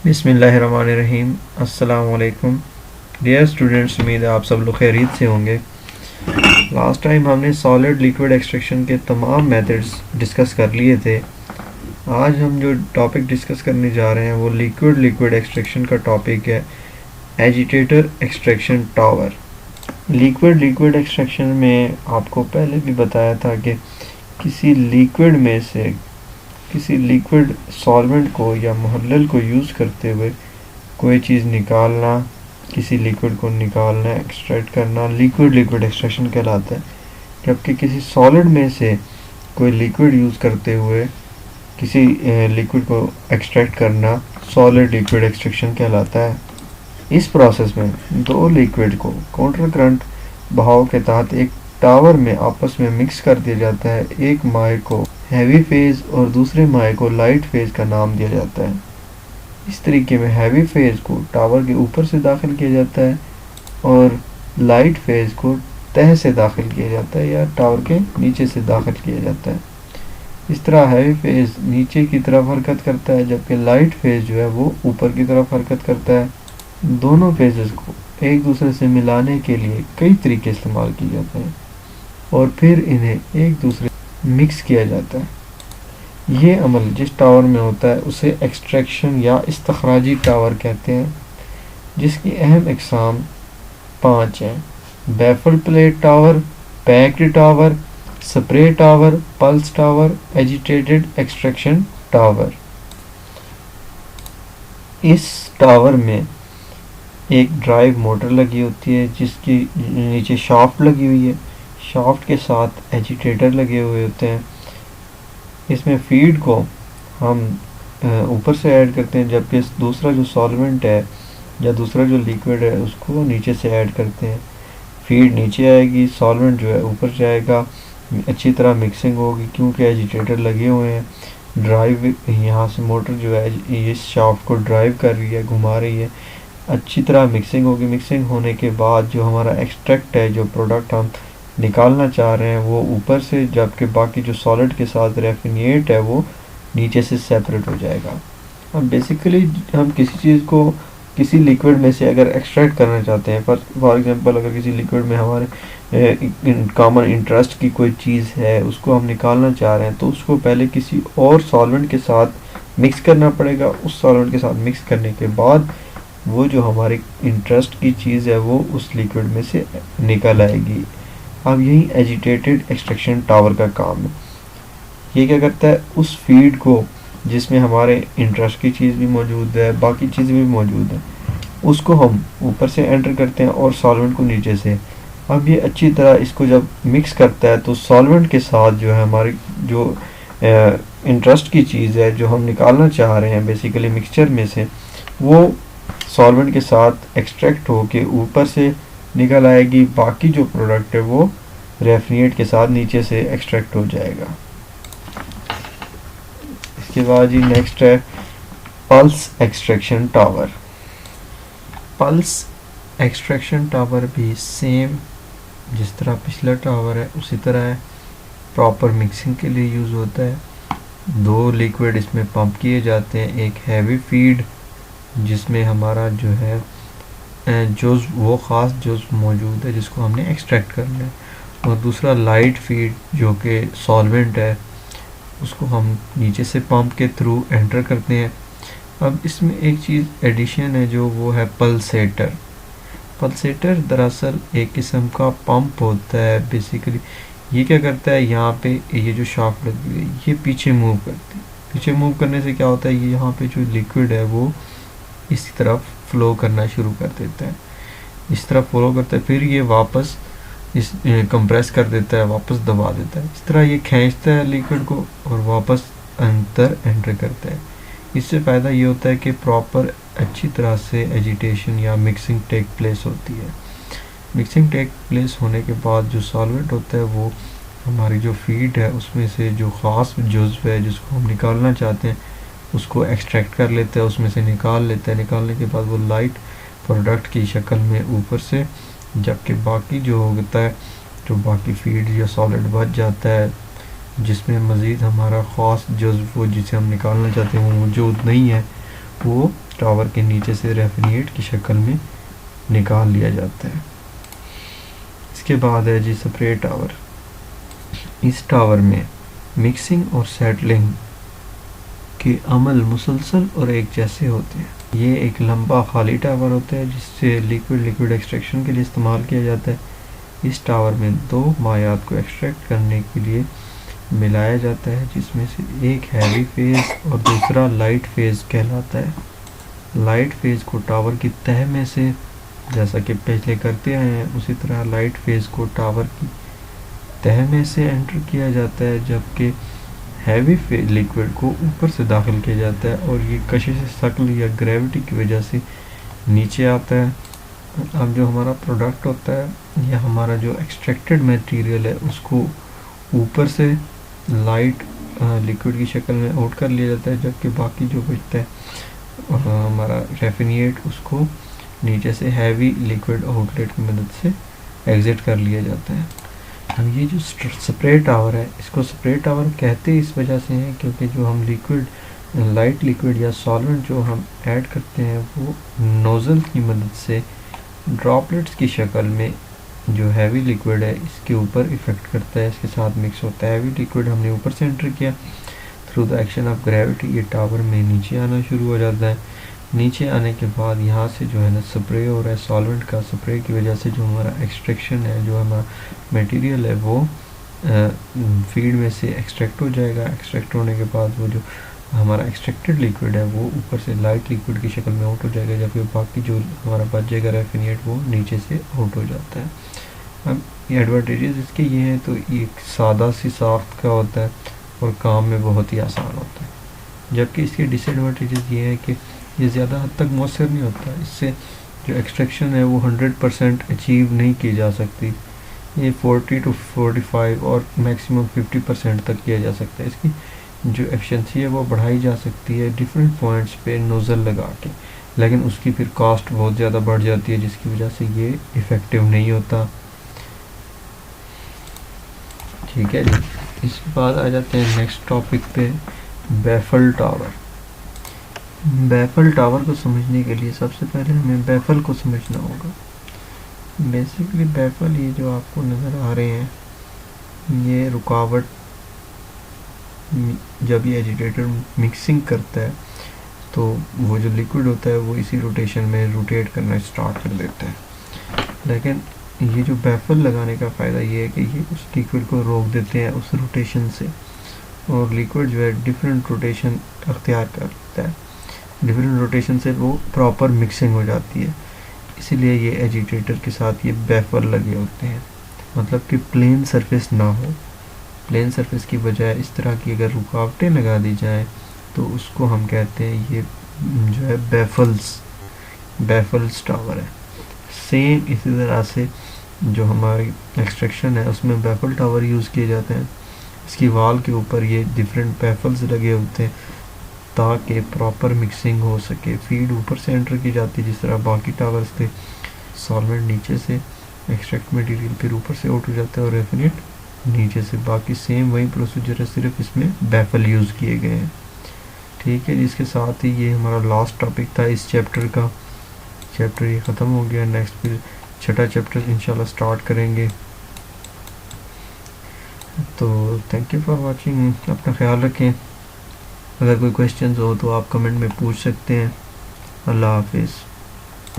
بسم اللہ الرحمن الرحیم۔ السلام علیکم ڈیئر اسٹوڈنٹس، امید ہے آپ سب لوگ خیریت سے ہوں گے۔ لاسٹ ٹائم ہم نے سالڈ لیکوڈ ایکسٹریکشن کے تمام میتھڈز ڈسکس کر لیے تھے۔ آج ہم جو ٹاپک ڈسکس کرنے جا رہے ہیں وہ لیکوڈ ایکسٹریکشن کا ٹاپک ہے، ایجیٹیٹر ایکسٹریکشن ٹاور۔ لیکوڈ ایکسٹریکشن میں آپ کو پہلے بھی بتایا تھا کہ کسی لیکوڈ میں سے کسی لیکوڈ سالونٹ کو یا محلل کو یوز کرتے ہوئے کوئی چیز نکالنا، کسی لیکوڈ کو نکالنا، ایکسٹریکٹ کرنا لیکوڈ ایکسٹریکشن کہلاتا ہے، جبکہ کسی سالڈ میں سے کوئی لیکوڈ یوز کرتے ہوئے کسی لیکوڈ کو ایکسٹریکٹ کرنا سالڈ لیکوڈ ایکسٹریکشن کہلاتا ہے۔ اس پروسیس میں دو لیکوڈ کو کاؤنٹر کرنٹ بہاؤ کے تحت ایک ٹاور میں آپس میں مکس کر دیا جاتا ہے۔ ایک مائع کو ہیوی فیز اور دوسرے مائع کو لائٹ فیز کا نام دیا جاتا ہے۔ اس طریقے میں ہیوی فیز کو ٹاور کے اوپر سے داخل کیا جاتا ہے اور لائٹ فیز کو تہہ سے داخل کیا جاتا ہے یا ٹاور کے نیچے سے داخل کیا جاتا ہے۔ اس طرح ہیوی فیز نیچے کی طرف حرکت کرتا ہے، جبکہ لائٹ فیز جو ہے وہ اوپر کی طرف حرکت کرتا ہے۔ دونوں فیزز کو ایک دوسرے سے ملانے کے لیے کئی طریقے استعمال کیے جاتے ہیں اور پھر انہیں ایک دوسرے مکس کیا جاتا ہے۔ یہ عمل جس ٹاور میں ہوتا ہے اسے ایکسٹریکشن یا استخراجی ٹاور کہتے ہیں، جس کی اہم اقسام 5 ہیں: baffle plate tower, packed tower, spray tower, pulse tower, agitated extraction tower. اس ٹاور میں ایک ڈرائیو موٹر لگی ہوتی ہے جس کی نیچے شافٹ لگی ہوئی ہے، شافٹ کے ساتھ ایجیٹیٹر لگے ہوئے ہوتے ہیں۔ اس میں فیڈ کو ہم اوپر سے ایڈ کرتے ہیں، جبکہ دوسرا جو سالونٹ ہے یا دوسرا جو لیکوڈ ہے اس کو نیچے سے ایڈ کرتے ہیں۔ فیڈ نیچے آئے گی، سالونٹ جو ہے اوپر جائے گا، اچھی طرح مکسنگ ہوگی کیونکہ ایجیٹیٹر لگے ہوئے ہیں۔ ڈرائیو یہاں سے موٹر جو ہے اس شافٹ کو ڈرائیو کر رہی ہے، گھما رہی ہے، اچھی طرح مکسنگ ہوگی۔ مکسنگ ہونے کے بعد جو ہمارا ایکسٹریکٹ ہے، جو پروڈکٹ ہم نکالنا چاہ رہے ہیں وہ اوپر سے، جبکہ باقی جو سالڈ کے ساتھ ریفینیٹ ہے وہ نیچے سے سیپریٹ ہو جائے گا۔ اب بیسیکلی ہم کسی چیز کو کسی لیکوڈ میں سے اگر ایکسٹریکٹ کرنا چاہتے ہیں، فار ایگزامپل اگر کسی لیکوڈ میں ہمارے کامن انٹرسٹ کی کوئی چیز ہے اس کو ہم نکالنا چاہ رہے ہیں تو اس کو پہلے کسی اور سالونٹ کے ساتھ مکس کرنا پڑے گا۔ اس سالونٹ کے ساتھ مکس کرنے کے بعد وہ جو ہماری انٹرسٹ کی چیز ہے وہ اس لیکوڈ میں سے نکل آئے گی۔ اب یہی ایجیٹیٹڈ ایکسٹریکشن ٹاور کا کام ہے۔ یہ کیا کرتا ہے، اس فیڈ کو جس میں ہمارے انٹرسٹ کی چیز بھی موجود ہے، باقی چیزیں بھی موجود ہیں، اس کو ہم اوپر سے انٹر کرتے ہیں اور سالونٹ کو نیچے سے۔ اب یہ اچھی طرح اس کو جب مکس کرتا ہے تو سالونٹ کے ساتھ جو ہے ہماری جو انٹرسٹ کی چیز ہے جو ہم نکالنا چاہ رہے ہیں بیسیکلی مکسچر میں سے، وہ سالونٹ کے ساتھ ایکسٹریکٹ ہو کے اوپر سے نکل آئے گی۔ باقی جو پروڈکٹ ہے وہ ریفینیٹ کے ساتھ نیچے سے ایکسٹریکٹ ہو جائے گا۔ اس کے بعد جی نیکسٹ ہے plus extraction tower. Plus extraction tower بھی سیم جس طرح پچھلا ٹاور ہے اسی طرح ہے، پراپر مکسنگ کے لیے یوز ہوتا ہے۔ دو لیکوڈ اس میں پمپ کیے جاتے ہیں، ایک ہیوی فیڈ جس میں ہمارا جو ہے وہ خاص جزو موجود ہے جس کو ہم نے ایکسٹریکٹ کرنا ہے، اور دوسرا لائٹ فیڈ جو کہ سالونٹ ہے اس کو ہم نیچے سے پمپ کے تھرو انٹر کرتے ہیں۔ اب اس میں ایک چیز ایڈیشن ہے جو وہ ہے پلسیٹر۔ پلسیٹر دراصل ایک قسم کا پمپ ہوتا ہے۔ بیسیکلی یہ کیا کرتا ہے، یہاں پہ یہ جو شافٹ لگی ہوئی ہے یہ پیچھے موو کرتی ہے۔ پیچھے موو کرنے سے کیا ہوتا ہے، یہ یہاں پہ جو لیکوڈ ہے وہ اسی طرف فلو کرنا شروع کر دیتا ہے، اس طرح فلو کرتا ہے، پھر یہ واپس اس کمپریس کر دیتا ہے، واپس دبا دیتا ہے، اس طرح یہ کھینچتا ہے لیکوڈ کو اور واپس انٹر کرتا ہے۔ اس سے فائدہ یہ ہوتا ہے کہ پراپر اچھی طرح سے ایجیٹیشن یا مکسنگ ٹیک پلیس ہوتی ہے۔ مکسنگ ٹیک پلیس ہونے کے بعد جو سالونٹ ہوتا ہے وہ ہماری جو فیڈ ہے اس میں سے جو خاص جزو ہے جس کو ہم نکالنا چاہتے ہیں اس کو ایکسٹریکٹ کر لیتا ہے، اس میں سے نکال لیتا ہے۔ نکالنے کے بعد وہ لائٹ پروڈکٹ کی شکل میں اوپر سے، جبکہ باقی جو ہوتا ہے جو باقی فیڈ یا سالڈ بچ جاتا ہے جس میں مزید ہمارا خاص جزو جسے ہم نکالنا چاہتے ہیں وہ موجود نہیں ہے، وہ ٹاور کے نیچے سے ریفینیٹ کی شکل میں نکال لیا جاتا ہے۔ اس کے بعد ہے جی سپرے ٹاور۔ اس ٹاور میں مکسنگ اور سیٹلنگ کے عمل مسلسل اور ایک جیسے ہوتے ہیں۔ یہ ایک لمبا خالی ٹاور ہوتا ہے جس سے لیکوڈ ایکسٹریکشن کے لیے استعمال کیا جاتا ہے۔ اس ٹاور میں دو مائعات کو ایکسٹریکٹ کرنے کے لیے ملایا جاتا ہے، جس میں سے ایک ہیوی فیز اور دوسرا لائٹ فیز کہلاتا ہے۔ لائٹ فیز کو ٹاور کی تہہ میں سے، جیسا کہ پہلے کرتے آئے ہیں اسی طرح لائٹ فیز کو ٹاور کی تہہ میں سے انٹر کیا جاتا ہے، جبکہ ہیوی لیکوڈ کو اوپر سے داخل کیا جاتا ہے اور یہ کشش ثقل یا گریوٹی کی وجہ سے نیچے آتا ہے۔ اب جو ہمارا پروڈکٹ ہوتا ہے یا ہمارا جو ایکسٹریکٹڈ میٹیریل ہے اس کو اوپر سے لائٹ لیکوڈ کی شکل میں آؤٹ کر لیا جاتا ہے، جبکہ باقی جو بچتا ہے ہمارا ریفینیٹ اس کو نیچے سے ہیوی لیکوڈ آؤٹ لیٹ کی مدد سے ایگزٹ کر لیا جاتا ہے۔ اب یہ جو سپرے ٹاور ہے اس کو سپرے ٹاور کہتے اس وجہ سے ہیں کیونکہ جو ہم لائٹ لیکوڈ یا سالونٹ جو ہم ایڈ کرتے ہیں وہ نوزل کی مدد سے ڈراپلیٹس کی شکل میں جو ہیوی لیکوڈ ہے اس کے اوپر افیکٹ کرتا ہے، اس کے ساتھ مکس ہوتا ہے۔ ہیوی لیکوڈ ہم نے اوپر سے انٹر کیا، through the action of gravity یہ ٹاور میں نیچے آنا شروع ہو جاتا ہے۔ نیچے آنے کے بعد یہاں سے جو ہے نا سپرے ہو رہا ہے سالونٹ کا، سپرے کی وجہ سے جو ہمارا ایکسٹریکشن ہے، جو ہمارا میٹیریل ہے وہ فیڈ میں سے ایکسٹریکٹ ہو جائے گا۔ ایکسٹریکٹ ہونے کے بعد وہ جو ہمارا ایکسٹریکٹڈ لیکوڈ ہے وہ اوپر سے لائٹ لیکوڈ کی شکل میں آؤٹ ہو جائے گا، جبکہ باقی جو ہمارا بچ جائے گا ریفینیٹ وہ نیچے سے آؤٹ ہو جاتا ہے۔ اب یہ ایڈوانٹیجز اس کے یہ ہیں تو ایک سادہ سی ساخت کا ہوتا ہے اور کام میں بہت ہی آسان ہوتا ہے، جبکہ اس کے ڈس ایڈوانٹیجز یہ ہے کہ یہ زیادہ حد تک مؤثر نہیں ہوتا، اس سے جو ایکسٹریکشن ہے وہ 100% اچیو نہیں کی جا سکتی، یہ 40 to 45 اور میکسیمم 50% تک کیا جا سکتا ہے۔ اس کی جو ایفیشنسی ہے وہ بڑھائی جا سکتی ہے ڈفرینٹ پوائنٹس پہ نوزل لگا کے، لیکن اس کی پھر کاسٹ بہت زیادہ بڑھ جاتی ہے جس کی وجہ سے یہ افیکٹو نہیں ہوتا۔ ٹھیک ہے جی، اس کے بعد آ جاتے ہیں نیکسٹ ٹاپک پہ، بیفل ٹاور۔ بیفل ٹاور کو سمجھنے کے لیے سب سے پہلے ہمیں بیفل کو سمجھنا ہوگا۔ بیسکلی بیفل یہ جو آپ کو نظر آ رہے ہیں یہ رکاوٹ، جب یہ ایجیٹیٹر مکسنگ کرتا ہے تو وہ جو لیکوڈ ہوتا ہے وہ اسی روٹیشن میں روٹیٹ کرنا اسٹارٹ کر دیتا ہے، لیکن یہ جو بیفل لگانے کا فائدہ یہ ہے کہ یہ اس لیکوڈ کو روک دیتے ہیں اس روٹیشن سے، اور لیکوڈ جو ہے ڈفرینٹ روٹیشن اختیار کرتا ہے، ڈفرینٹ روٹیشن سے وہ پراپر مکسنگ ہو جاتی ہے، اسی لیے یہ ایجیٹیٹر کے ساتھ یہ بیفل لگے ہوتے ہیں، مطلب کہ پلین سرفیس نہ ہو۔ پلین سرفیس کی بجائے اس طرح کی اگر رکاوٹیں لگا دی جائیں تو اس کو ہم کہتے ہیں یہ جو ہے بیفلز ٹاور ہے۔ سیم اسی طرح سے جو ہماری ایکسٹریکشن ہے اس میں بیفل ٹاور یوز کیے جاتے ہیں، اس کی وال کے اوپر یہ ڈفرینٹ بیفلز لگے ہوتے ہیں تاکہ پراپر مکسنگ ہو سکے، فیڈ اوپر سے انٹر کی جاتی ہے جس طرح باقی ٹاورز تھے، سالوینٹ نیچے سے، ایکسٹریکٹ مٹیریل پھر اوپر سے آؤٹ ہو جاتا ہے اور ریفینیٹ نیچے سے، باقی سیم وہی پروسیجر ہے، صرف اس میں بیفل یوز کیے گئے ہیں۔ ٹھیک ہے جس کے ساتھ ہی یہ ہمارا لاسٹ ٹاپک تھا اس چیپٹر کا، چیپٹر یہ ختم ہو گیا، نیکسٹ پھر چھٹا چیپٹر انشاءاللہ سٹارٹ کریں گے۔ تو تھینک یو فار واچنگ، اپنا خیال رکھیں، اگر کوئی کویسچنز ہو تو آپ کمنٹ میں پوچھ سکتے ہیں۔ اللہ حافظ۔